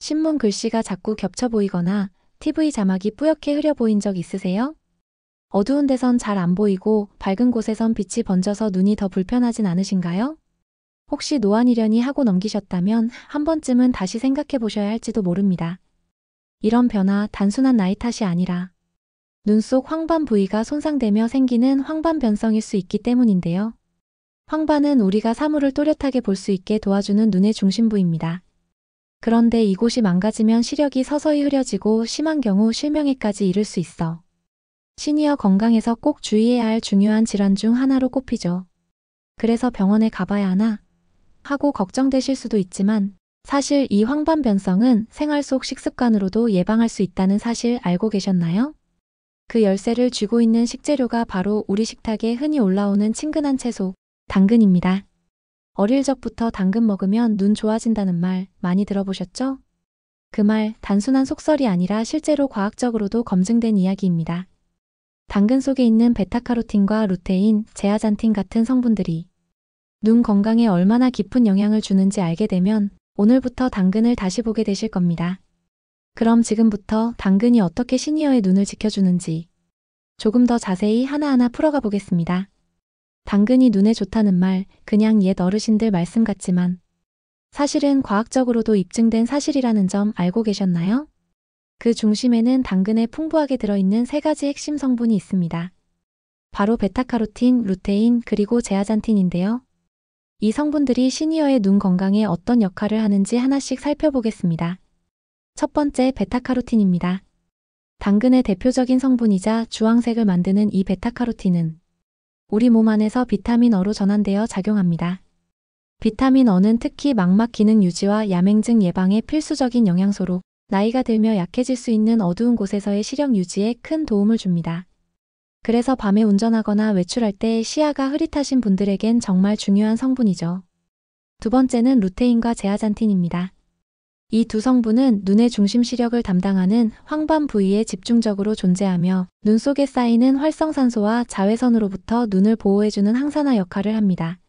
신문 글씨가 자꾸 겹쳐 보이거나 TV 자막이 뿌옇게 흐려 보인 적 있으세요? 어두운 데선 잘 안 보이고 밝은 곳에선 빛이 번져서 눈이 더 불편하진 않으신가요? 혹시 노안이려니 하고 넘기셨다면 한 번쯤은 다시 생각해 보셔야 할지도 모릅니다. 이런 변화 단순한 나이 탓이 아니라 눈 속 황반 부위가 손상되며 생기는 황반 변성일 수 있기 때문인데요. 황반은 우리가 사물을 또렷하게 볼 수 있게 도와주는 눈의 중심부입니다. 그런데 이곳이 망가지면 시력이 서서히 흐려지고 심한 경우 실명에까지 이를 수 있어 시니어 건강에서 꼭 주의해야 할 중요한 질환 중 하나로 꼽히죠. 그래서 병원에 가봐야 하나 하고 걱정되실 수도 있지만 사실 이 황반 변성은 생활 속 식습관으로도 예방할 수 있다는 사실 알고 계셨나요? 그 열쇠를 쥐고 있는 식재료가 바로 우리 식탁에 흔히 올라오는 친근한 채소, 당근입니다. 어릴 적부터 당근 먹으면 눈 좋아진다는 말 많이 들어보셨죠? 그 말 단순한 속설이 아니라 실제로 과학적으로도 검증된 이야기입니다. 당근 속에 있는 베타카로틴과 루테인, 제아잔틴 같은 성분들이 눈 건강에 얼마나 깊은 영향을 주는지 알게 되면 오늘부터 당근을 다시 보게 되실 겁니다. 그럼 지금부터 당근이 어떻게 시니어의 눈을 지켜주는지 조금 더 자세히 하나하나 풀어가 보겠습니다. 당근이 눈에 좋다는 말 그냥 옛 어르신들 말씀 같지만 사실은 과학적으로도 입증된 사실이라는 점 알고 계셨나요? 그 중심에는 당근에 풍부하게 들어있는 세 가지 핵심 성분이 있습니다. 바로 베타카로틴, 루테인, 그리고 제아잔틴인데요. 이 성분들이 시니어의 눈 건강에 어떤 역할을 하는지 하나씩 살펴보겠습니다. 첫 번째, 베타카로틴입니다. 당근의 대표적인 성분이자 주황색을 만드는 이 베타카로틴은 우리 몸 안에서 비타민 어로 전환되어 작용합니다. 비타민 어는 특히 망막 기능 유지와 야맹증 예방에 필수적인 영양소로 나이가 들며 약해질 수 있는 어두운 곳에서의 시력 유지에 큰 도움을 줍니다. 그래서 밤에 운전하거나 외출할 때 시야가 흐릿하신 분들에겐 정말 중요한 성분이죠. 두 번째는 루테인과 제아잔틴입니다. 이 두 성분은 눈의 중심 시력을 담당하는 황반 부위에 집중적으로 존재하며 눈 속에 쌓이는 활성산소와 자외선으로부터 눈을 보호해주는 항산화 역할을 합니다.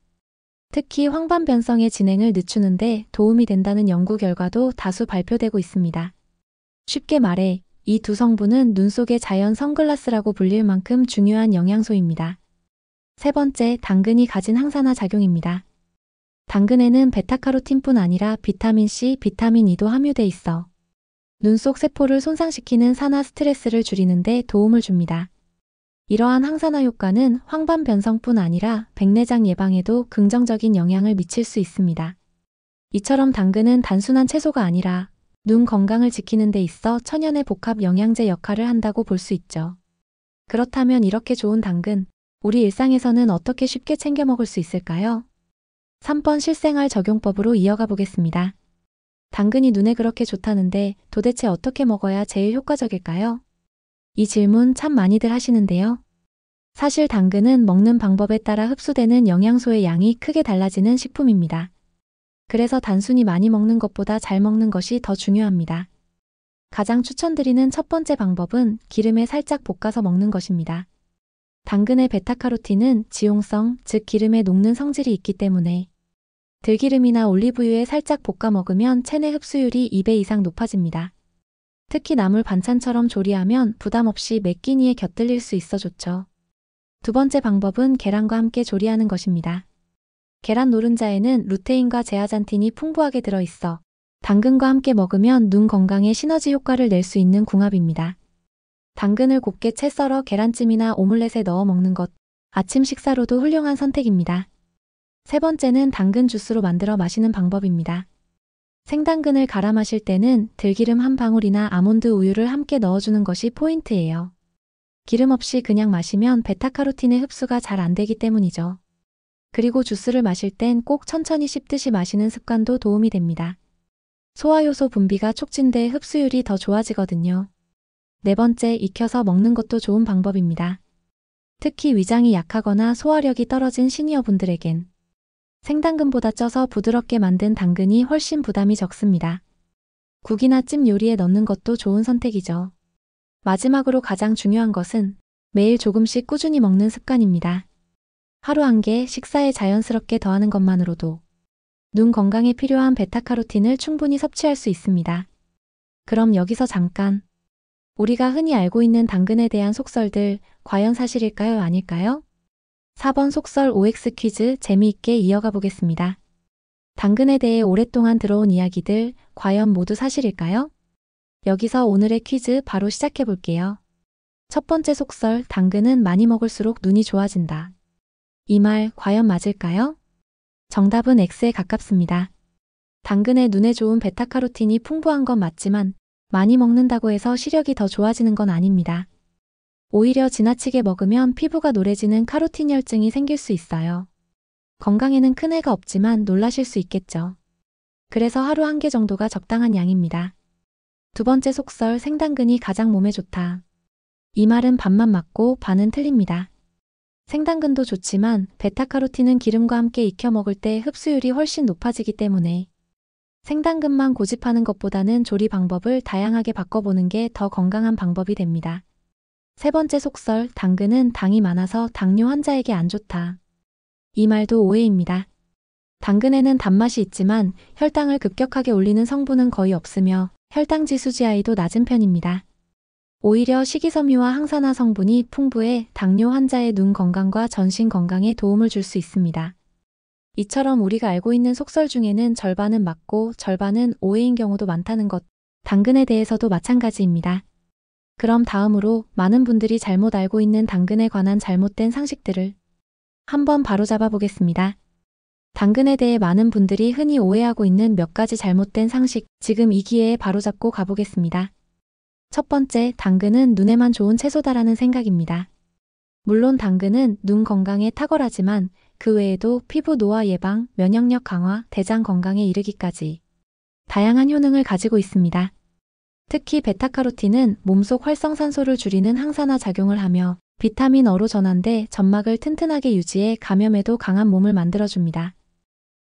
특히 황반 변성의 진행을 늦추는 데 도움이 된다는 연구 결과도 다수 발표되고 있습니다. 쉽게 말해 이 두 성분은 눈 속의 자연 선글라스라고 불릴 만큼 중요한 영양소입니다. 세 번째, 당근이 가진 항산화 작용입니다. 당근에는 베타카로틴뿐 아니라 비타민C, 비타민 E도 함유돼 있어 눈 속 세포를 손상시키는 산화 스트레스를 줄이는 데 도움을 줍니다. 이러한 항산화 효과는 황반 변성뿐 아니라 백내장 예방에도 긍정적인 영향을 미칠 수 있습니다. 이처럼 당근은 단순한 채소가 아니라 눈 건강을 지키는 데 있어 천연의 복합 영양제 역할을 한다고 볼 수 있죠. 그렇다면 이렇게 좋은 당근, 우리 일상에서는 어떻게 쉽게 챙겨 먹을 수 있을까요? 3번 실생활 적용법으로 이어가 보겠습니다. 당근이 눈에 그렇게 좋다는데 도대체 어떻게 먹어야 제일 효과적일까요? 이 질문 참 많이들 하시는데요. 사실 당근은 먹는 방법에 따라 흡수되는 영양소의 양이 크게 달라지는 식품입니다. 그래서 단순히 많이 먹는 것보다 잘 먹는 것이 더 중요합니다. 가장 추천드리는 첫 번째 방법은 기름에 살짝 볶아서 먹는 것입니다. 당근의 베타카로틴은 지용성, 즉 기름에 녹는 성질이 있기 때문에 들기름이나 올리브유에 살짝 볶아 먹으면 체내 흡수율이 2배 이상 높아집니다. 특히 나물 반찬처럼 조리하면 부담 없이 매 끼니에 곁들일 수 있어 좋죠. 두 번째 방법은 계란과 함께 조리하는 것입니다. 계란 노른자에는 루테인과 제아잔틴이 풍부하게 들어있어 당근과 함께 먹으면 눈 건강에 시너지 효과를 낼 수 있는 궁합입니다. 당근을 곱게 채 썰어 계란찜이나 오믈렛에 넣어 먹는 것, 아침 식사로도 훌륭한 선택입니다. 세 번째는 당근 주스로 만들어 마시는 방법입니다. 생당근을 갈아 마실 때는 들기름 한 방울이나 아몬드 우유를 함께 넣어주는 것이 포인트예요. 기름 없이 그냥 마시면 베타카로틴의 흡수가 잘 안 되기 때문이죠. 그리고 주스를 마실 땐 꼭 천천히 씹듯이 마시는 습관도 도움이 됩니다. 소화효소 분비가 촉진돼 흡수율이 더 좋아지거든요. 네 번째, 익혀서 먹는 것도 좋은 방법입니다. 특히 위장이 약하거나 소화력이 떨어진 시니어분들에겐 생당근보다 쪄서 부드럽게 만든 당근이 훨씬 부담이 적습니다. 국이나 찜 요리에 넣는 것도 좋은 선택이죠. 마지막으로 가장 중요한 것은 매일 조금씩 꾸준히 먹는 습관입니다. 하루 한 개 식사에 자연스럽게 더하는 것만으로도 눈 건강에 필요한 베타카로틴을 충분히 섭취할 수 있습니다. 그럼 여기서 잠깐. 우리가 흔히 알고 있는 당근에 대한 속설들, 과연 사실일까요, 아닐까요? 4번 속설 OX 퀴즈 재미있게 이어가 보겠습니다. 당근에 대해 오랫동안 들어온 이야기들, 과연 모두 사실일까요? 여기서 오늘의 퀴즈 바로 시작해 볼게요. 첫 번째 속설, 당근은 많이 먹을수록 눈이 좋아진다. 이 말 과연 맞을까요? 정답은 X에 가깝습니다. 당근에 눈에 좋은 베타카로틴이 풍부한 건 맞지만 많이 먹는다고 해서 시력이 더 좋아지는 건 아닙니다. 오히려 지나치게 먹으면 피부가 노래지는 카로틴 열증이 생길 수 있어요. 건강에는 큰 해가 없지만 놀라실 수 있겠죠. 그래서 하루 1개 정도가 적당한 양입니다. 두 번째 속설, 생당근이 가장 몸에 좋다. 이 말은 반만 맞고 반은 틀립니다. 생당근도 좋지만 베타카로틴은 기름과 함께 익혀 먹을 때 흡수율이 훨씬 높아지기 때문에 생당근만 고집하는 것보다는 조리 방법을 다양하게 바꿔보는 게 더 건강한 방법이 됩니다. 세 번째 속설, 당근은 당이 많아서 당뇨 환자에게 안 좋다. 이 말도 오해입니다. 당근에는 단맛이 있지만 혈당을 급격하게 올리는 성분은 거의 없으며 혈당 지수 GI도 낮은 편입니다. 오히려 식이섬유와 항산화 성분이 풍부해 당뇨 환자의 눈 건강과 전신 건강에 도움을 줄 수 있습니다. 이처럼 우리가 알고 있는 속설 중에는 절반은 맞고 절반은 오해인 경우도 많다는 것, 당근에 대해서도 마찬가지입니다. 그럼 다음으로 많은 분들이 잘못 알고 있는 당근에 관한 잘못된 상식들을 한번 바로잡아 보겠습니다. 당근에 대해 많은 분들이 흔히 오해하고 있는 몇 가지 잘못된 상식, 지금 이 기회에 바로잡고 가보겠습니다. 첫 번째, 당근은 눈에만 좋은 채소다라는 생각입니다. 물론 당근은 눈 건강에 탁월하지만 그 외에도 피부 노화 예방, 면역력 강화, 대장 건강에 이르기까지 다양한 효능을 가지고 있습니다. 특히 베타카로틴은 몸속 활성산소를 줄이는 항산화 작용을 하며 비타민 어로 전환돼 점막을 튼튼하게 유지해 감염에도 강한 몸을 만들어줍니다.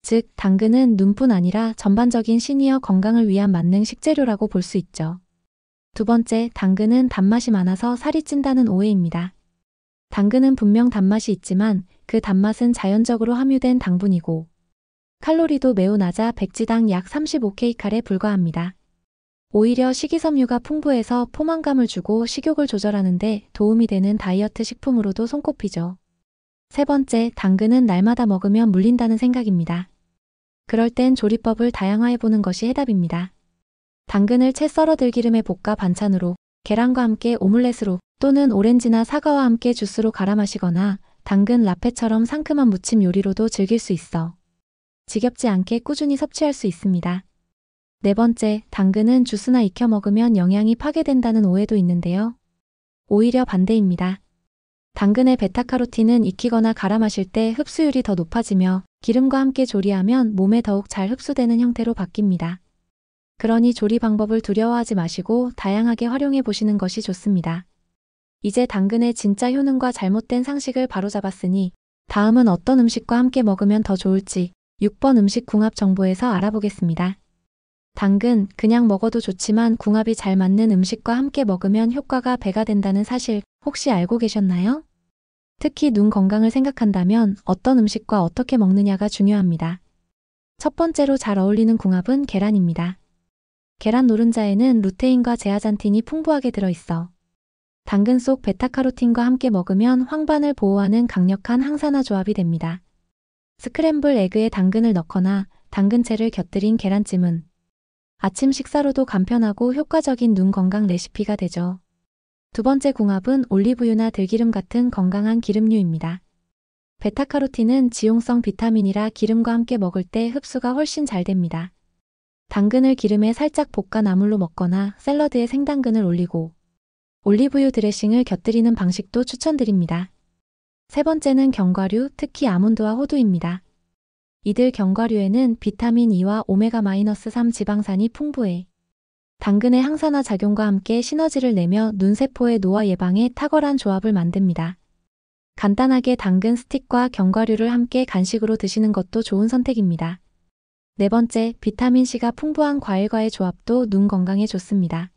즉, 당근은 눈뿐 아니라 전반적인 시니어 건강을 위한 만능 식재료라고 볼 수 있죠. 두 번째, 당근은 단맛이 많아서 살이 찐다는 오해입니다. 당근은 분명 단맛이 있지만 그 단맛은 자연적으로 함유된 당분이고 칼로리도 매우 낮아 백지당 약 35kcal에 불과합니다. 오히려 식이섬유가 풍부해서 포만감을 주고 식욕을 조절하는 데 도움이 되는 다이어트 식품으로도 손꼽히죠. 세 번째, 당근은 날마다 먹으면 물린다는 생각입니다. 그럴 땐 조리법을 다양화해보는 것이 해답입니다. 당근을 채 썰어 들기름에 볶아 반찬으로, 계란과 함께 오믈렛으로 또는 오렌지나 사과와 함께 주스로 갈아 마시거나 당근 라페처럼 상큼한 무침 요리로도 즐길 수 있어 지겹지 않게 꾸준히 섭취할 수 있습니다. 네 번째, 당근은 주스나 익혀 먹으면 영양이 파괴된다는 오해도 있는데요. 오히려 반대입니다. 당근의 베타카로틴은 익히거나 갈아 마실 때 흡수율이 더 높아지며 기름과 함께 조리하면 몸에 더욱 잘 흡수되는 형태로 바뀝니다. 그러니 조리 방법을 두려워하지 마시고 다양하게 활용해 보시는 것이 좋습니다. 이제 당근의 진짜 효능과 잘못된 상식을 바로잡았으니 다음은 어떤 음식과 함께 먹으면 더 좋을지 6번 음식 궁합 정보에서 알아보겠습니다. 당근, 그냥 먹어도 좋지만 궁합이 잘 맞는 음식과 함께 먹으면 효과가 배가 된다는 사실 혹시 알고 계셨나요? 특히 눈 건강을 생각한다면 어떤 음식과 어떻게 먹느냐가 중요합니다. 첫 번째로 잘 어울리는 궁합은 계란입니다. 계란 노른자에는 루테인과 제아잔틴이 풍부하게 들어있어 당근 속 베타카로틴과 함께 먹으면 황반을 보호하는 강력한 항산화 조합이 됩니다. 스크램블 에그에 당근을 넣거나 당근채를 곁들인 계란찜은 아침 식사로도 간편하고 효과적인 눈 건강 레시피가 되죠. 두 번째 궁합은 올리브유나 들기름 같은 건강한 기름류입니다. 베타카로틴은 지용성 비타민이라 기름과 함께 먹을 때 흡수가 훨씬 잘 됩니다. 당근을 기름에 살짝 볶아 나물로 먹거나 샐러드에 생당근을 올리고 올리브유 드레싱을 곁들이는 방식도 추천드립니다. 세 번째는 견과류, 특히 아몬드와 호두입니다. 이들 견과류에는 비타민 E와 오메가-3 지방산이 풍부해 당근의 항산화 작용과 함께 시너지를 내며 눈세포의 노화 예방에 탁월한 조합을 만듭니다. 간단하게 당근 스틱과 견과류를 함께 간식으로 드시는 것도 좋은 선택입니다. 네 번째, 비타민C가 풍부한 과일과의 조합도 눈 건강에 좋습니다.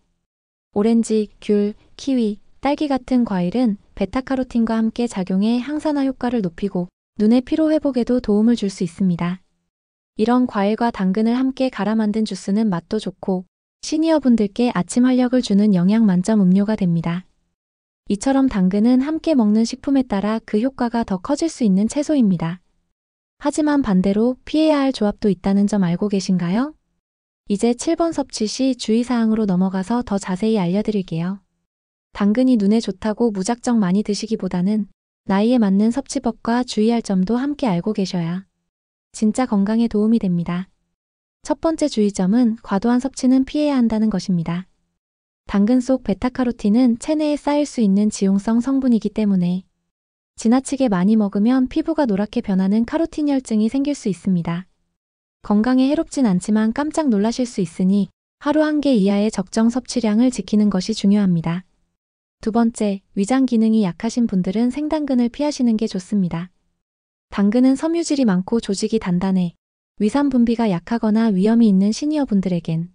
오렌지, 귤, 키위, 딸기 같은 과일은 베타카로틴과 함께 작용해 항산화 효과를 높이고 눈의 피로 회복에도 도움을 줄 수 있습니다. 이런 과일과 당근을 함께 갈아 만든 주스는 맛도 좋고 시니어분들께 아침 활력을 주는 영양 만점 음료가 됩니다. 이처럼 당근은 함께 먹는 식품에 따라 그 효과가 더 커질 수 있는 채소입니다. 하지만 반대로 피해야 할 조합도 있다는 점 알고 계신가요? 이제 7번 섭취 시 주의사항으로 넘어가서 더 자세히 알려드릴게요. 당근이 눈에 좋다고 무작정 많이 드시기보다는 나이에 맞는 섭취법과 주의할 점도 함께 알고 계셔야 진짜 건강에 도움이 됩니다. 첫 번째 주의점은 과도한 섭취는 피해야 한다는 것입니다. 당근 속 베타카로틴은 체내에 쌓일 수 있는 지용성 성분이기 때문에 지나치게 많이 먹으면 피부가 노랗게 변하는 카로틴 열증이 생길 수 있습니다. 건강에 해롭진 않지만 깜짝 놀라실 수 있으니 하루 1개 이하의 적정 섭취량을 지키는 것이 중요합니다. 두 번째, 위장 기능이 약하신 분들은 생당근을 피하시는 게 좋습니다. 당근은 섬유질이 많고 조직이 단단해 위산 분비가 약하거나 위염이 있는 시니어 분들에겐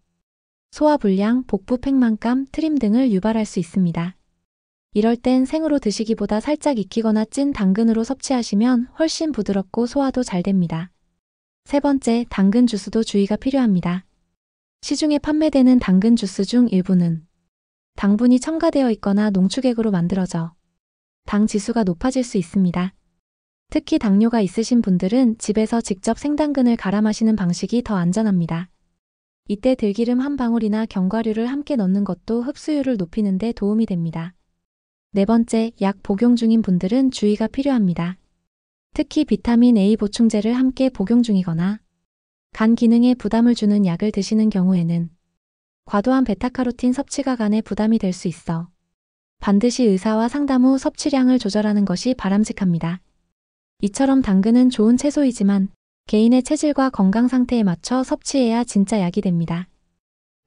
소화불량, 복부 팽만감, 트림 등을 유발할 수 있습니다. 이럴 땐 생으로 드시기보다 살짝 익히거나 찐 당근으로 섭취하시면 훨씬 부드럽고 소화도 잘 됩니다. 세 번째, 당근 주스도 주의가 필요합니다. 시중에 판매되는 당근 주스 중 일부는 당분이 첨가되어 있거나 농축액으로 만들어져 당 지수가 높아질 수 있습니다. 특히 당뇨가 있으신 분들은 집에서 직접 생당근을 갈아 마시는 방식이 더 안전합니다. 이때 들기름 한 방울이나 견과류를 함께 넣는 것도 흡수율을 높이는 데 도움이 됩니다. 네 번째, 약 복용 중인 분들은 주의가 필요합니다. 특히 비타민 A 보충제를 함께 복용 중이거나 간 기능에 부담을 주는 약을 드시는 경우에는 과도한 베타카로틴 섭취가 간에 부담이 될 수 있어 반드시 의사와 상담 후 섭취량을 조절하는 것이 바람직합니다. 이처럼 당근은 좋은 채소이지만 개인의 체질과 건강 상태에 맞춰 섭취해야 진짜 약이 됩니다.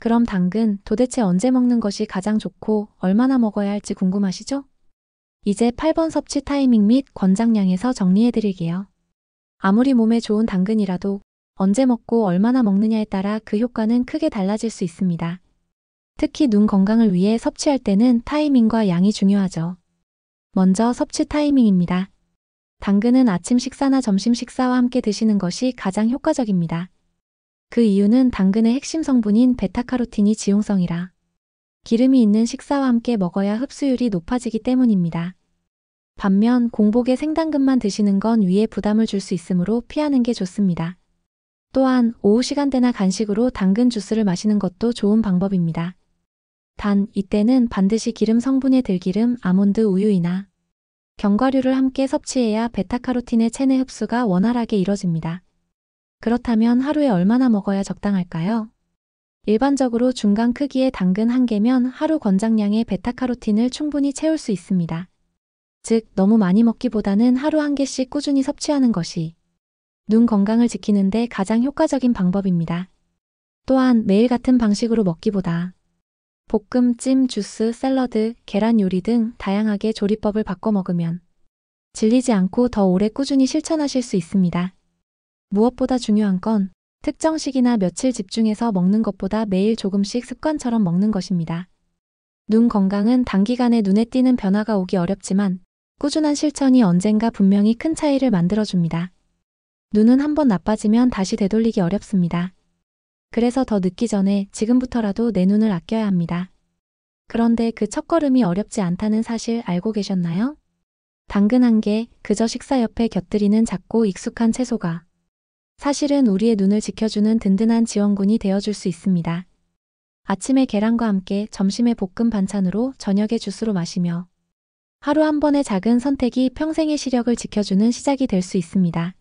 그럼 당근 도대체 언제 먹는 것이 가장 좋고 얼마나 먹어야 할지 궁금하시죠? 이제 8번 섭취 타이밍 및 권장량에서 정리해드릴게요. 아무리 몸에 좋은 당근이라도 언제 먹고 얼마나 먹느냐에 따라 그 효과는 크게 달라질 수 있습니다. 특히 눈 건강을 위해 섭취할 때는 타이밍과 양이 중요하죠. 먼저 섭취 타이밍입니다. 당근은 아침 식사나 점심 식사와 함께 드시는 것이 가장 효과적입니다. 그 이유는 당근의 핵심 성분인 베타카로틴이 지용성이라 기름이 있는 식사와 함께 먹어야 흡수율이 높아지기 때문입니다. 반면 공복에 생당근만 드시는 건 위에 부담을 줄 수 있으므로 피하는 게 좋습니다. 또한 오후 시간대나 간식으로 당근 주스를 마시는 것도 좋은 방법입니다. 단, 이때는 반드시 기름 성분의 들기름, 아몬드 우유이나 견과류를 함께 섭취해야 베타카로틴의 체내 흡수가 원활하게 이뤄집니다. 그렇다면 하루에 얼마나 먹어야 적당할까요? 일반적으로 중간 크기의 당근 1개면 하루 권장량의 베타카로틴을 충분히 채울 수 있습니다. 즉, 너무 많이 먹기보다는 하루 1개씩 꾸준히 섭취하는 것이 눈 건강을 지키는 데 가장 효과적인 방법입니다. 또한 매일 같은 방식으로 먹기보다 볶음, 찜, 주스, 샐러드, 계란 요리 등 다양하게 조리법을 바꿔 먹으면 질리지 않고 더 오래 꾸준히 실천하실 수 있습니다. 무엇보다 중요한 건 특정 시기나 며칠 집중해서 먹는 것보다 매일 조금씩 습관처럼 먹는 것입니다. 눈 건강은 단기간에 눈에 띄는 변화가 오기 어렵지만 꾸준한 실천이 언젠가 분명히 큰 차이를 만들어줍니다. 눈은 한번 나빠지면 다시 되돌리기 어렵습니다. 그래서 더 늦기 전에 지금부터라도 내 눈을 아껴야 합니다. 그런데 그 첫걸음이 어렵지 않다는 사실 알고 계셨나요? 당근 1개, 그저 식사 옆에 곁들이는 작고 익숙한 채소가 사실은 우리의 눈을 지켜주는 든든한 지원군이 되어줄 수 있습니다. 아침에 계란과 함께, 점심에 볶음 반찬으로, 저녁에 주스로 마시며 하루 한 번의 작은 선택이 평생의 시력을 지켜주는 시작이 될 수 있습니다.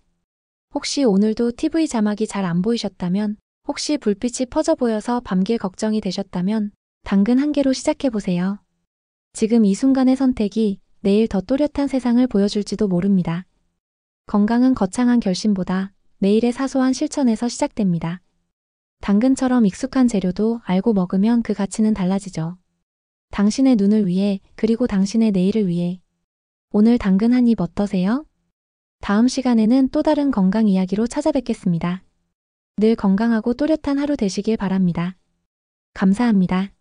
혹시 오늘도 TV 자막이 잘 안 보이셨다면, 혹시 불빛이 퍼져 보여서 밤길 걱정이 되셨다면 당근 1개로 시작해보세요. 지금 이 순간의 선택이 내일 더 또렷한 세상을 보여줄지도 모릅니다. 건강은 거창한 결심보다 매일의 사소한 실천에서 시작됩니다. 당근처럼 익숙한 재료도 알고 먹으면 그 가치는 달라지죠. 당신의 눈을 위해, 그리고 당신의 내일을 위해. 오늘 당근 한 입 어떠세요? 다음 시간에는 또 다른 건강 이야기로 찾아뵙겠습니다. 늘 건강하고 또렷한 하루 되시길 바랍니다. 감사합니다.